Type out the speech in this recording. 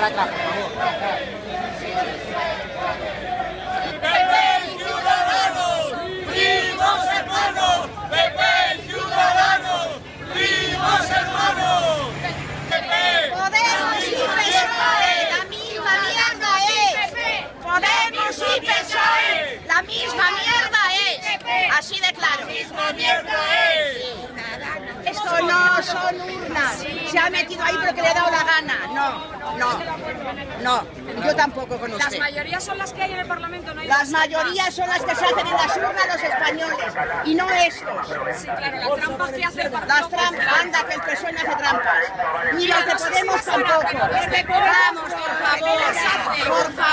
para atrás, por favor. Podemos y PSOE, la misma mierda es. Podemos y PSOE, la misma mierda es. Así de claro. La misma mierda es. Esto no son urnas. Se ha metido ahí porque le ha dado la gana. No. Yo tampoco con usted. Las mayorías son las que hay en el Parlamento, no hay. Las mayorías son las que se hacen en las urnas los españoles y no estos. Sí, claro, las trampas que hace el partido. Las trampas, anda, que el PSOE no hace trampas. Ni los de Podemos tampoco. Vamos, por favor.